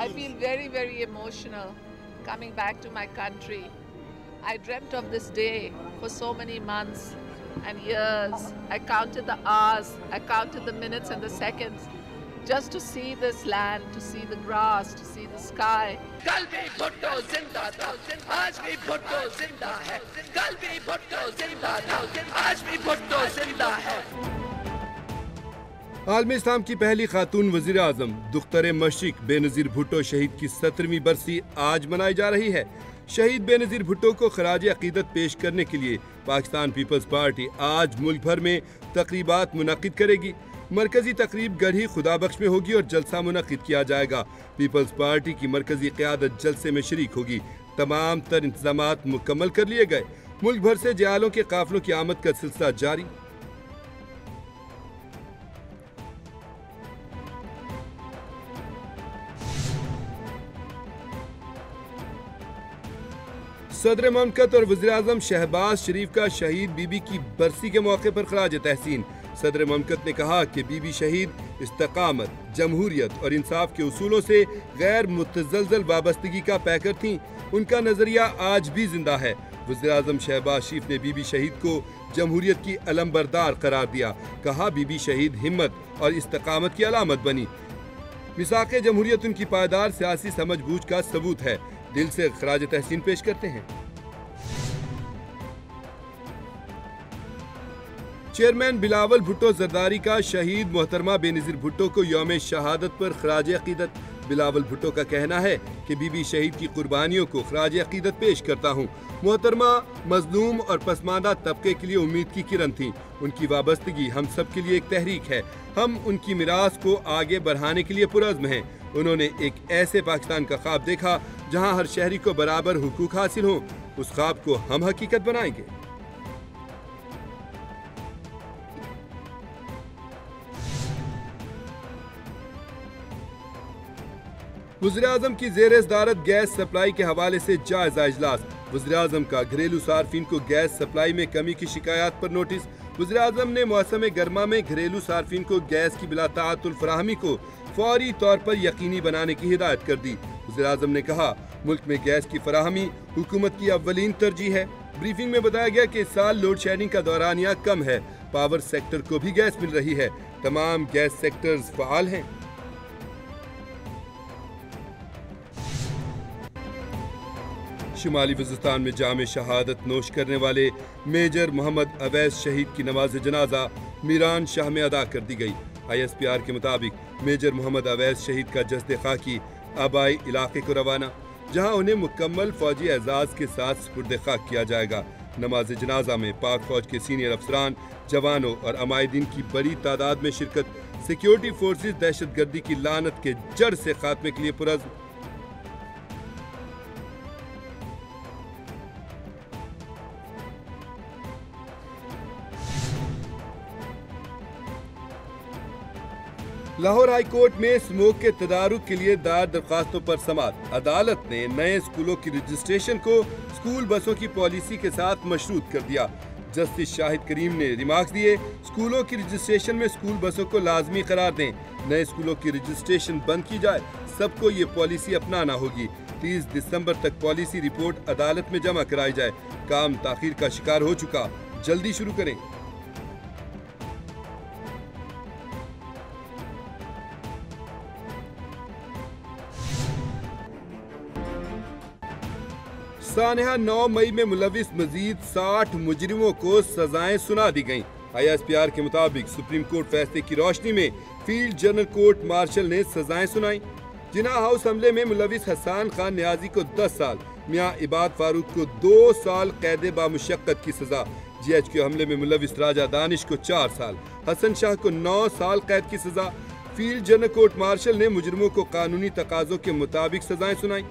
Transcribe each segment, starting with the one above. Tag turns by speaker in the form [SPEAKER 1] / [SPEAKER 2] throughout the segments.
[SPEAKER 1] I feel very, very emotional coming back to my country. I dreamt of this day for so many months and years. I counted the hours, I counted the minutes and the seconds just to see this land, to see the grass, to see the sky.
[SPEAKER 2] कल भी भुट्टो जिंदा था, आज भी भुट्टो जिंदा है। कल भी भुट्टो जिंदा था, आज भी भुट्टो जिंदा है।
[SPEAKER 3] आलम इस्लाम की पहली खातून वजीर आजम दुख्तर मशरिक बेनज़ीर भुट्टो शहीद की 17वीं बरसी आज मनाई जा रही है। शहीद बेनज़ीर भुट्टो को खराज अकीदत पेश करने के लिए पाकिस्तान पीपल्स पार्टी आज मुल्क भर में तकरीबात मुनक़िद करेगी। मरकजी तकरीब गढ़ी खुदाबख्श में होगी और जलसा मुनक़िद किया जाएगा। पीपल्स पार्टी की मरकजी क़यादत जलसे में शरीक होगी। तमाम तर इंतज़ामात मुकम्मल कर लिए गए। मुल्क भर से जयालों के काफिलों की आमद का सिलसिला जारी। सदर ममलकत और वज़ीर आज़म शहबाज शरीफ का शहीद बीबी की बरसी के मौके पर खराज तहसीन। सदर ममलकत ने कहा कि बीबी शहीद इस्तकामत, जमहूरियत और इंसाफ के उसूलों से गैर मुतज़लज़ल वाबस्तगी का पैकर थीं। उनका नज़रिया आज भी जिंदा है। वज़ीर आज़म शहबाज शरीफ ने बीबी शहीद को जमहूरियत की अलमबरदार करार दिया। कहा बीबी शहीद हिम्मत और इस्तकामत की अलामत बनी। मिसाक़े जमहूरियत उनकी पायदार सियासी समझबूझ का सबूत है। दिल से खराज तहसीन पेश करते हैं। चेयरमैन बिलावल भुट्टो जरदारी का शहीद मोहतरमा बेनज़ीर भुट्टो को यौम शहादत पर खराज अकीदत। बिलावल भुट्टो का कहना है कि बीबी शहीद की कुर्बानियों को खराज अकीदत पेश करता हूँ। मोहतरमा मजलूम और पसमानदा तबके के लिए उम्मीद की किरण थी। उनकी वाबस्तगी हम सब के लिए एक तहरीक है। हम उनकी मिरास को आगे बढ़ाने के लिए पुरज़्म हैं। उन्होंने एक ऐसे पाकिस्तान का ख्वाब देखा जहां हर शहरी को बराबर हुकूक हासिल हों। उस ख्वाब को हम हकीकत बनाएंगे। वज़ीर आज़म की ज़ेर सदारत गैस सप्लाई के हवाले से जायजा इजलास। वज़ीर आज़म का घरेलू सार्फिन को गैस सप्लाई में कमी की शिकायत पर नोटिस। वज़ीर आज़म ने मौसम गर्मा में घरेलू सार्फिन को गैस की बिला ताअतुल फराहमी को फौरी तौर पर यकीनी बनाने की हिदायत कर दी। वज़ीर आज़म ने कहा मुल्क में गैस की फराहमी हुकूमत की अव्वलीन तरजीह है। ब्रीफिंग में बताया गया कि इस साल लोड शेडिंग का दौरानिया कम है। पावर सेक्टर को भी गैस मिल रही है। तमाम गैस सेक्टर्स फ़आल हैं। शुमाली वज़ीरिस्तान में जाम शहादत नोश करने वाले मेजर मोहम्मद अवैस शहीद की नमाज जनाजा मीरान शाह में अदा कर दी गई। ISPR के मुताबिक मेजर मोहम्मद अवैस शहीद का जस्द खाकी आबाई इलाके को रवाना, जहां उन्हें मुकम्मल फौजी एजाज के साथ सुपुर्द खाक किया जाएगा। नमाज जनाजा में पाक फौज के सीनियर अफसरान, जवानों और अमायदीन की बड़ी तादाद में शिरकत। सिक्योरिटी फोर्सेज दहशत गर्दी की लानत के जड़ से खात्मे के लिए पुरज़्म। लाहौर हाई कोर्ट में स्मोक के तदारुक के लिए दायर दरख्वास्तों पर समाअत। अदालत ने नए स्कूलों की रजिस्ट्रेशन को स्कूल बसों की पॉलिसी के साथ मशरूत कर दिया। जस्टिस शाहिद करीम ने रिमार्क्स दिए, स्कूलों की रजिस्ट्रेशन में स्कूल बसों को लाजमी करार दें। नए स्कूलों की रजिस्ट्रेशन बंद की जाए। सबको ये पॉलिसी अपनाना होगी। 30 दिसंबर तक पॉलिसी रिपोर्ट अदालत में जमा कराई जाए। काम ताखीर का शिकार हो चुका, जल्दी शुरू करें। सानहा 9 मई में मुलविस मजीद 60 मुजरिमों को सजाएं सुना दी गईं। ISPR के मुताबिक सुप्रीम कोर्ट फैसले की रोशनी में फील्ड जनरल कोर्ट मार्शल ने सजाएं सुनाई। जिन्ना हाउस हमले में मुलविस हसन खान न्याजी को 10 साल, मियां इबाद फारूक को 2 साल कैद बामुशक्कत की सजा। GHQ हमले में मुलविस राजा दानिश को 4 साल, हसन शाह को 9 साल कैद की सजा। फील्ड जनरल कोर्ट मार्शल ने मुजरिमों को कानूनी तकाजों के मुताबिक सजाएं सुनाई।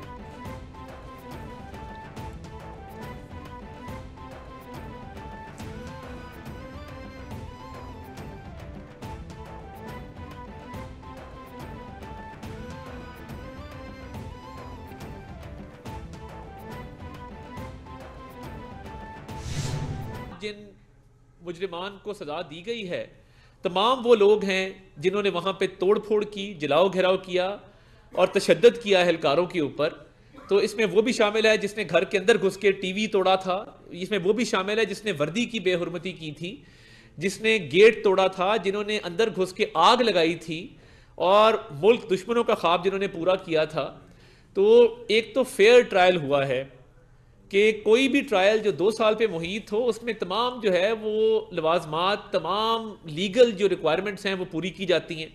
[SPEAKER 4] जिन मुजरिमान को सजा दी गई है तमाम वो लोग हैं जिन्होंने वहां पे तोड़ फोड़ की, जलाओ घेराव किया, और तशद्दुद किया एहलकारों के ऊपर। तो इसमें वो भी शामिल है जिसने घर के अंदर घुस के टीवी तोड़ा था, इसमें वो भी शामिल है जिसने वर्दी की बेहुरमती की थी, जिसने गेट तोड़ा था, जिन्होंने अंदर घुस के आग लगाई थी और मुल्क दुश्मनों का ख्वाब जिन्होंने पूरा किया था। तो एक तो फेयर ट्रायल हुआ है कि कोई भी ट्रायल जो 2 साल पे मुहित हो उसमें तमाम जो है वो लवाजमात, तमाम लीगल जो रिक्वायरमेंट्स हैं वो पूरी की जाती हैं।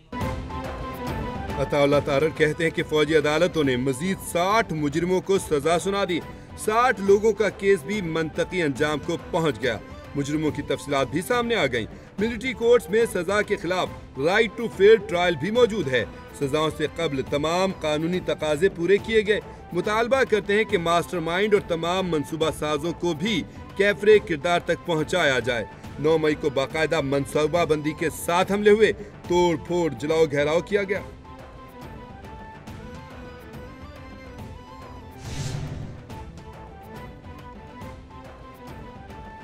[SPEAKER 3] अताउल्लाह तारर कहते हैं कि फौजी अदालतों ने मजीद 60 मुजरिमों को सजा सुना दी। 60 लोगों का केस भी मंतकी अंजाम को पहुंच गया। मुजरिमों की तफसीलात भी सामने आ गईं। मिलिट्री कोर्ट्स में सजा के खिलाफ राइट टू फेयर ट्रायल भी मौजूद है। सजाओं से कबल तमाम कानूनी तकाजे पूरे किए गए। मुतालबा करते हैं कि मास्टरमाइंड और तमाम मंसूबा साजों को भी कैफरे किरदार तक पहुंचाया जाए। 9 मई को बाकायदा मनसूबा बंदी के साथ हमले हुए, तोड़ फोड़, जलाओ घेराव किया गया।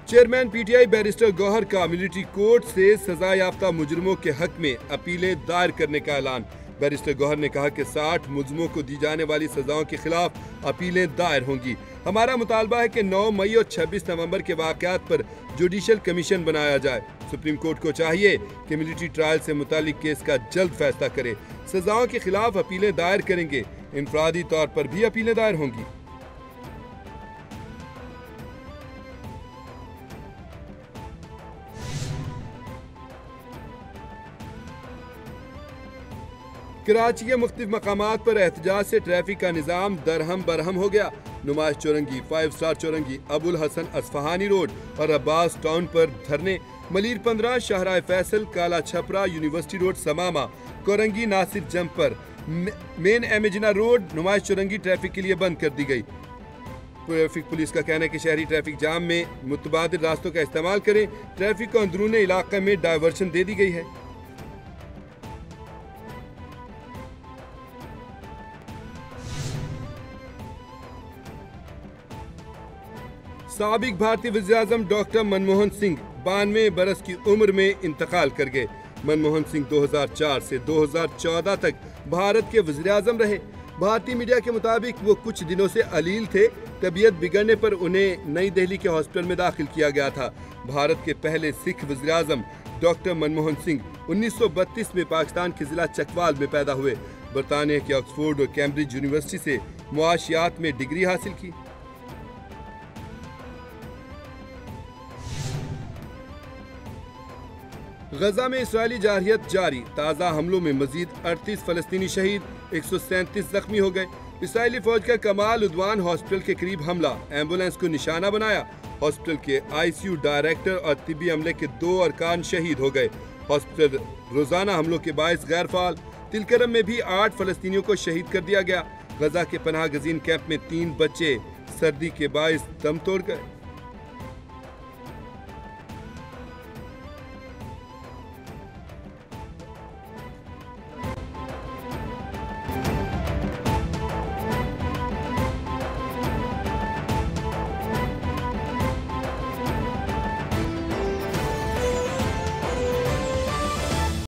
[SPEAKER 3] चेयरमैन पीटीआई बैरिस्टर गौहर का मिलिट्री कोर्ट से सजा याफ्ता मुजरिमों के हक में अपीलें दायर करने का ऐलान। बैरिस्टर गौहर ने कहा कि 60 मुजरिमों को दी जाने वाली सजाओं के खिलाफ अपीलें दायर होंगी। हमारा मुतालबा है कि 9 मई और 26 नवंबर के वाकयात पर जुडिशल कमीशन बनाया जाए। सुप्रीम कोर्ट को चाहिए कि मिलिट्री ट्रायल से मुतालिक केस का जल्द फैसला करे। सजाओं के खिलाफ अपीलें दायर करेंगे। इनफरादी तौर पर भी अपीलें दायर होंगी। कराची के मुख्तलिफ मकामात पर एहतजाज से ट्रैफिक का निज़ाम दरहम बरहम हो गया। नुमाइश चौरंगी, 5 स्टार चौरंगी, अबुल हसन असफहानी रोड और अब्बास टाउन पर धरने, मलीर 15, शाहराह फैसल, काला Chhapra, university road समामा, Korangi Nasir jump पर, मेन एमेजिना रोड, नुमाइश चौरंगी ट्रैफिक के लिए बंद कर दी गई। ट्रैफिक पुलिस का कहना है कि शहरी ट्रैफिक जाम में मुतबादिल रास्तों का इस्तेमाल करें। ट्रैफिक को अंदरूनी इलाके में डायवर्शन दे दी गई है। साबिक भारतीय वज़ीर-ए-आज़म डॉक्टर मनमोहन सिंह 92 बरस की उम्र में इंतकाल कर गए। मनमोहन सिंह 2004 से 2014 तक भारत के वज़ीर-ए-आज़म रहे। भारतीय मीडिया के मुताबिक वो कुछ दिनों से अलील थे। तबीयत बिगड़ने पर उन्हें नई दिल्ली के हॉस्पिटल में दाखिल किया गया था। भारत के पहले सिख वज़ीर-ए-आज़म डॉक्टर मनमोहन सिंह 1932 में पाकिस्तान के जिला चकवाल में पैदा हुए। बरतानिया के ऑक्सफोर्ड और कैम्ब्रिज यूनिवर्सिटी से मुआशियात में डिग्री हासिल की। गजा में इसराइली जारहियत जारी। ताज़ा हमलों में मजीद 38 फलस्तीनी शहीद, 137 जख्मी हो गए। इसराइली फौज का कमाल उद्वान हॉस्पिटल के करीब हमला, एम्बुलेंस को निशाना बनाया। हॉस्पिटल के आईसीयू डायरेक्टर और तिब्बी अमले के 2 अरकान शहीद हो गए। हॉस्पिटल रोजाना हमलों के बायस गैर फाल। तिलकरम में भी 8 फलस्तीनियों को शहीद कर दिया गया। गजा के पनाह गजीन कैंप में 3 बच्चे सर्दी के बायस दम तोड़ गए।